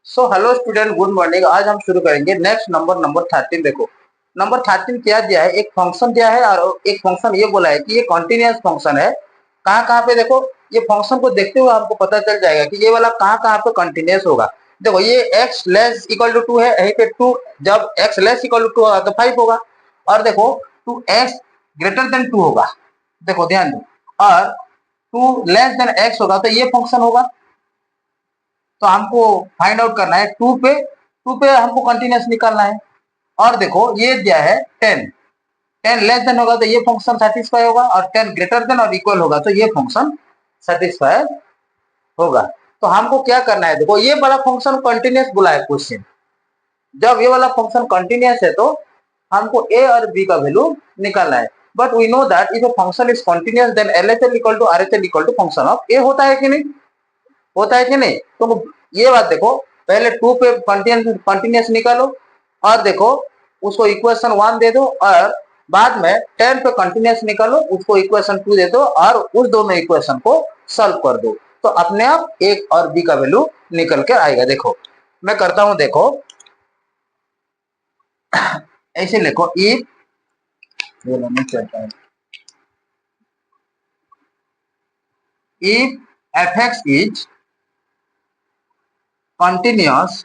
So hello student, good morning. आज हम शुरू करेंगे नेक्स्ट नंबर 13। देखो नंबर 13 क्या दिया है, एक फंक्शन दिया है और एक फंक्शन ये बोला है कि ये कॉन्टिन्यूअस फंक्शन है। कहाँ कहाँ पे देखो, ये फंक्शन को देखते हुए आपको पता चल जाएगा कि ये वाला कहाँ कहाँ पे कंटिन्यूअस होगा। देखो ये x लेस इक्वल टू 2 है, यहीं पे 2, जब x लेस इक्वल टू 2 होगा तो 5 होगा। और देखो 2x ग्रेटर देन 2 होगा, देखो ध्यान दो। और 2 लेस देन x होगा तो ये फंक्शन होगा। तो हमको फाइंड आउट करना है टू पे हमको कंटिन्यूस निकालना है। और देखो ये दिया है 10, 10 लेस देन होगा तो ये फंक्शन सेटिस्फाई होगा, और 10 ग्रेटर देन और इक्वल होगा तो ये फंक्शन सेटिस्फाई होगा। तो हमको क्या करना है, देखो ये वाला फंक्शन कंटिन्यूस बोला है क्वेश्चन। जब ये वाला फंक्शन कंटिन्यूस है तो हमको ए और बी का वैल्यू निकालना है। But we know that if a function is continuous then LHL equal to RHL equal to function of A होता है कि नहीं, होता है कि नहीं। तो ये बात देखो, पहले 2 पे कंटिन्यूस निकालो और देखो उसको इक्वेशन 1 दे दो, और बाद में 10 पे कंटिन्यूस निकालो, उसको इक्वेशन 2 दे दो और उस दोनों इक्वेशन को सॉल्व कर दो। तो अपने आप एक और बी का वैल्यू निकल के आएगा। देखो मैं करता हूं, देखो ऐसे लिखो, if f(x) is continuous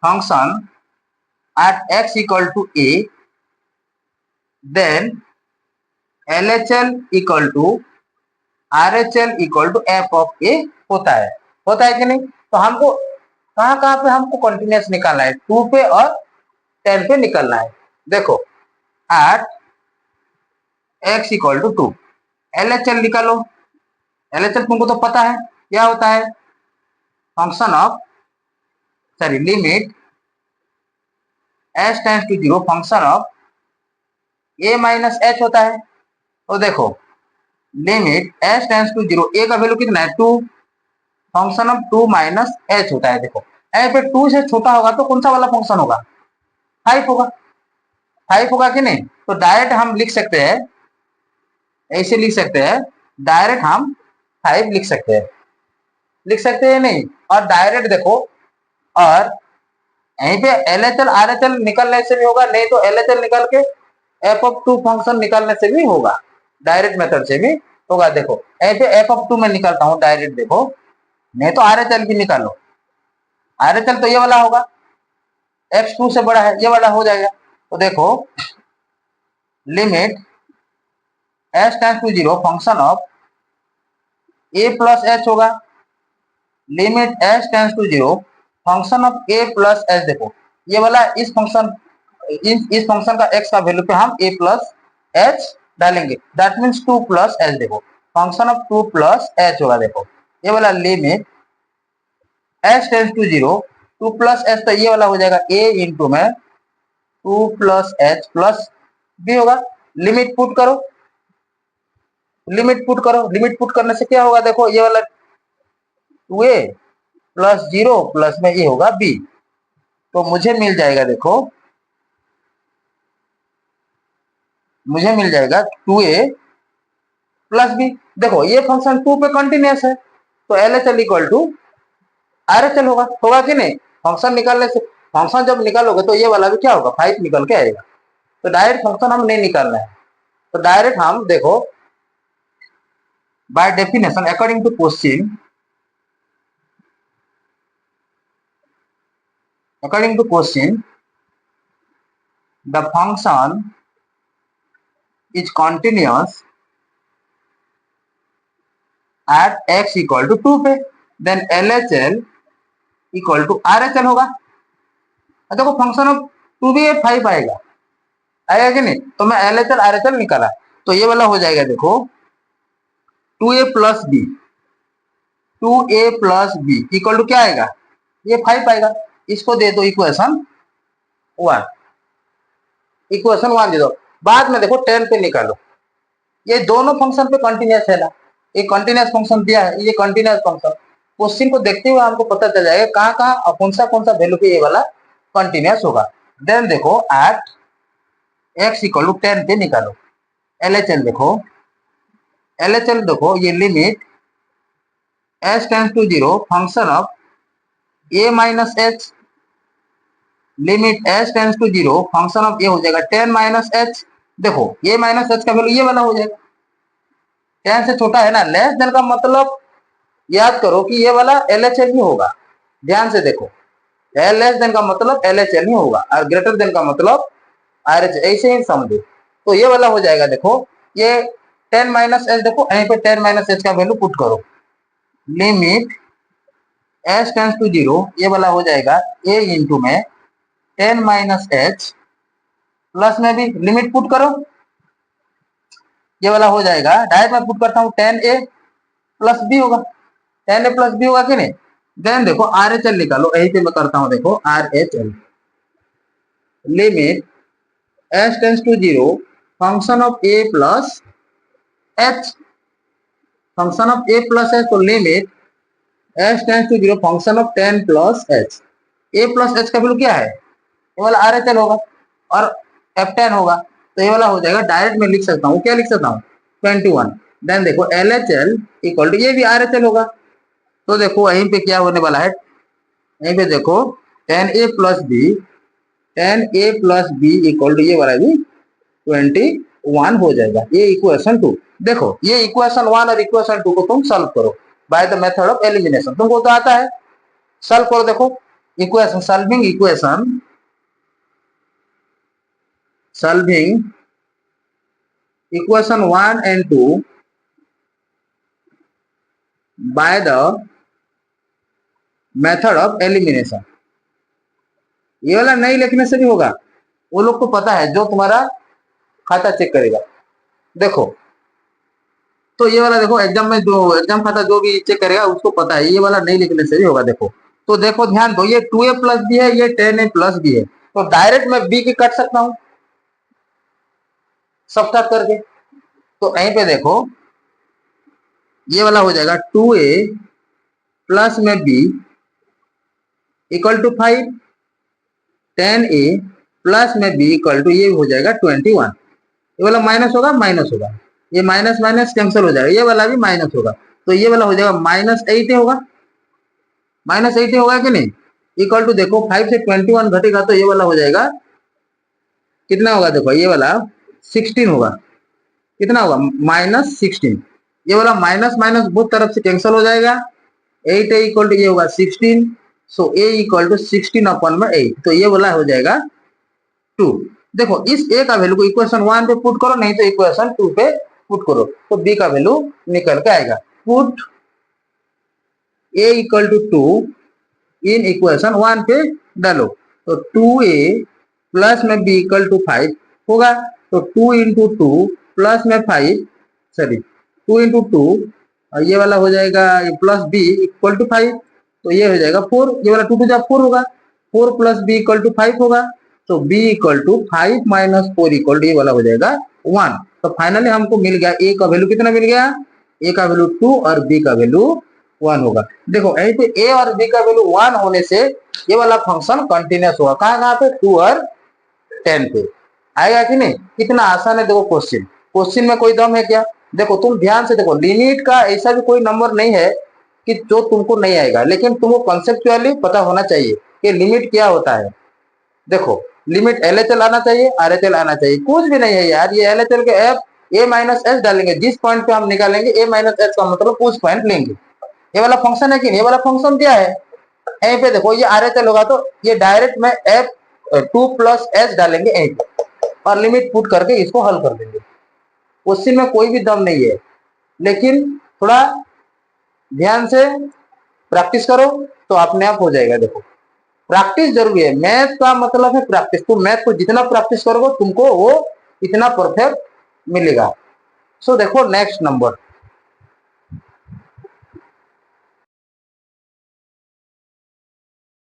function at x equal to a, then LHL equal to RHL equal to f of a होता है कि नहीं। तो हमको कहाँ कहाँ पे हमको कंटिन्यूस निकालना है, 2 पे और 10 पे निकालना है। देखो at x equal to 2 LHL निकालो। LHL तुमको तो पता है क्या होता है, function of limit h tends to 0 function of a minus h होता है। तो देखो limit h tends to 0, a का वैल्यू कितना है 2, फंक्शन ऑफ 2 माइनस h होता है। देखो यहाँ पे 2 से छोटा होगा तो कौन सा वाला फंक्शन होगा, 5 होगा, 5 होगा कि नहीं। तो डायरेक्ट हम लिख सकते हैं, ऐसे लिख सकते हैं, डायरेक्ट हम 5 लिख सकते हैं नहीं। और डायरेक्ट देखो, और यहीं पे LHL RHL निकलने से भी होगा, नहीं तो LHL निकल के f ऑफ 2 फंक्शन निकालने से भी होगा, डायरेक्ट मेथड से भी होगा। देखो यहीं पे f ऑफ 2 में निकालता हूं डायरेक्ट, देखो नहीं तो RHL भी निकालो। RHL तो ये वाला होगा, x 2 से बड़ा है, ये वाला हो जाएगा। तो देखो limit h tends to 0 function of a plus h होगा, limit h tends to 0 function of a plus h। देखो ये वाला इस फंक्शन का x का वैल्यू पे हम a प्लस h डालेंगे, दैट मीन्स 2 प्लस h। देखो फंक्शन ऑफ 2 प्लस h होगा। देखो ये वाला limit h tends to 0 2 plus h, तो ये वाला हो जाएगा a इंटू में 2 प्लस h प्लस b होगा। लिमिट पुट करो, लिमिट पुट करने से क्या होगा, देखो ये वाला 2a प्लस 0 प्लस में ये होगा b, तो मुझे मिल जाएगा, देखो मुझे मिल जाएगा 2a प्लस b। देखो ये फंक्शन 2 पे कंटिन्यूस है तो LHL इक्वल टू RHL होगा कि नहीं। फंक्शन निकालने से, फंक्शन जब निकालोगे तो ये वाला भी क्या होगा, 5 निकल के आएगा। तो डायरेक्ट फंक्शन हम नहीं निकालना है, तो डायरेक्ट हम देखो by definition according to question the function is continuous at x equal to 2 पे, then LHL equal to RHL होगा। देखो फंक्शन ऑफ 2 भी 5 आएगा कि नहीं। तो मैं LHL RHL निकाला, तो ये वाला हो जाएगा, देखो 2a plus B, 2a plus B equal to क्या आएगा, ये 5 आएगा। इसको दे दो इक्वेशन 1 दे दो। बाद में देखो 10 पे निकालो, ये दोनों फंक्शन पे कंटिन्यूस है ना, ये कंटिन्यूस फंक्शन दिया है, ये कंटिन्यूस फंक्शन। क्वेश्चन को देखते हुए हमको पता चल जाएगा कहाँ कहाँ कौन सा वैल्यू पे ये वाला कंटिन्यूस होगा। देन देखो एट x इक्वल टू 10 पे निकालो LHL। देखो LHL देखो, ये limit H tends to zero function of A minus H, limit H tends to zero function of A हो जाएगा 10 माइनस एच। देखो ए माइनस एच का वैल्यू ये वाला हो जाएगा, 10 से छोटा है ना, लेस देन का मतलब याद करो कि ये वाला LHL ही होगा। ध्यान से देखो, लेस देन का मतलब LHL ही होगा और ग्रेटर देन का मतलब RH, ऐसे ही समझो। तो ये वाला हो जाएगा, देखो ये 10 माइनस एच, देखो यहीं पे 10 माइनस एच का वैल्यू पुट करो, limit H tends to zero, ये वाला हो जाएगा ए इंटू में 10 माइनस एच प्लस में भी लिमिट पुट करो, ये वाला हो जाएगा, डायरेक्ट मैं पुट करता हूँ 10a प्लस बी होगा, 10a प्लस बी होगा कि नहीं। देन देखो RHL निकालो, यही पे मैं करता हूँ, देखो RHL limit H tends to zero function of A plus H, function of A plus H, तो limit H tends to zero function of 10 plus H, A plus H का वैल्यू क्या है, ये वाला RHL होगा और F10 होगा, तो ये वाला हो जाएगा, डायरेक्ट मैं लिख सकता हूँ, क्या लिख सकता हूँ 21। देन देखो LHL इक्वल टू ये भी RHL होगा, तो देखो यहीं पे क्या होने वाला है, यहीं पे देखो 10a plus B, 10a plus B equal to ये वाला भी 21 हो जाएगा, ये इक्वेशन 2। देखो ये इक्वेशन 1 और इक्वेशन 2 को तुम सॉल्व करो by the method of elimination, तुमको तो आता है, सॉल्व करो। देखो equation solving, equation solving equation 1 and 2 by the method of elimination, ये वाला नहीं लिखने से भी होगा, वो लोग को पता है जो तुम्हारा खाता चेक करेगा। देखो तो ये वाला देखो एग्जाम में जो एग्जाम खाता जो भी चेक करेगा उसको पता है, ये वाला नहीं लिखने से भी होगा। देखो तो देखो ध्यान दो, ये 2a प्लस बी है, ये 10a प्लस बी है, तो डायरेक्ट मैं बी की कट सकता हूं सब्ट्रैक्ट करके, तो यहीं पे देखो ये वाला हो जाएगा 2a प्लस में B equal to 5, 10a plus में बी इक्वल टू ये हो जाएगा 21, ये वाला माइनस होगा, माइनस होगा, ये माइनस माइनस कैंसिल हो जाएगा, ये वाला भी माइनस होगा, तो ये वाला हो जाएगा -8 होगा, -8 होगा कि नहीं, इक्वल टू देखो 5 से 21 घटेगा तो ये वाला हो जाएगा कितना होगा, देखो ये वाला 16 होगा, कितना होगा -16, ये वाला माइनस माइनस बहुत तरफ से कैंसिल हो जाएगा, 8 a इक्वल टू ये होगा 16, सो a इक्वल टू 16 अपॉन में 8, तो ये वाला हो जाएगा 2। देखो इस a का वैल्यू को इक्वेशन 1 पे पुट करो, नहीं तो इक्वेशन 2 पे पुट करो, तो b का वैल्यू निकल के आएगा। Put a equal to 2 in equation 1 पे डालो, तो 2a प्लस में b इक्वल टू 5 होगा, तो 2 इंटू 2 प्लस में 5, सॉरी 2 इंटू 2, और ये वाला हो जाएगा प्लस b इक्वल टू 5, तो ये हो जाएगा 4, ये वाला 2 टू जा 4 होगा, 4 प्लस b इक्वल टू 5 होगा, तो b equal to 5 minus 4 equal to ये वाला हो जाएगा 1। तो फाइनली हमको मिल गया a का वैल्यू कितना मिल गया, a का वैल्यू 2 और b का वैल्यू 1 होगा। देखो यहीं पे a और b का वैल्यू 1 होने से ये वाला फंक्शन कंटिन्यूअस होगा, कहाँ पे 2 और 10 पे आएगा कि नहीं। कितना आसान है देखो क्वेश्चन, क्वेश्चन में कोई दम है क्या। देखो तुम ध्यान से देखो, लिमिट का ऐसा भी कोई नंबर नहीं है कि जो तुमको नहीं आएगा, लेकिन तुमको कॉन्सेप्चुअली पता होना चाहिए कि लिमिट क्या होता है। देखो लिमिट LHL आना चाहिए, RHL आना चाहिए, कुछ भी नहीं है यार, ये LHL के एफ a माइनस एच डालेंगे, जिस पॉइंट पे हम निकालेंगे a माइनस एच का मतलब उस पॉइंट लेंगे। ये वाला फंक्शन है कि नहीं, ये वाला फंक्शन क्या है, यहीं पे देखो ये RHL होगा तो ये डायरेक्ट में f2 प्लस एच डालेंगे यहीं पे और लिमिट पुट करके इसको हल कर देंगे। क्वेश्चन में कोई भी दम नहीं है, लेकिन थोड़ा ध्यान से प्रैक्टिस करो तो अपने आप हो जाएगा। देखो प्रैक्टिस जरूरी है, मैथ का मतलब है प्रैक्टिस, तो मैथ को जितना प्रैक्टिस करोगे तुमको वो इतना परफेक्ट मिलेगा। सो देखो नेक्स्ट नंबर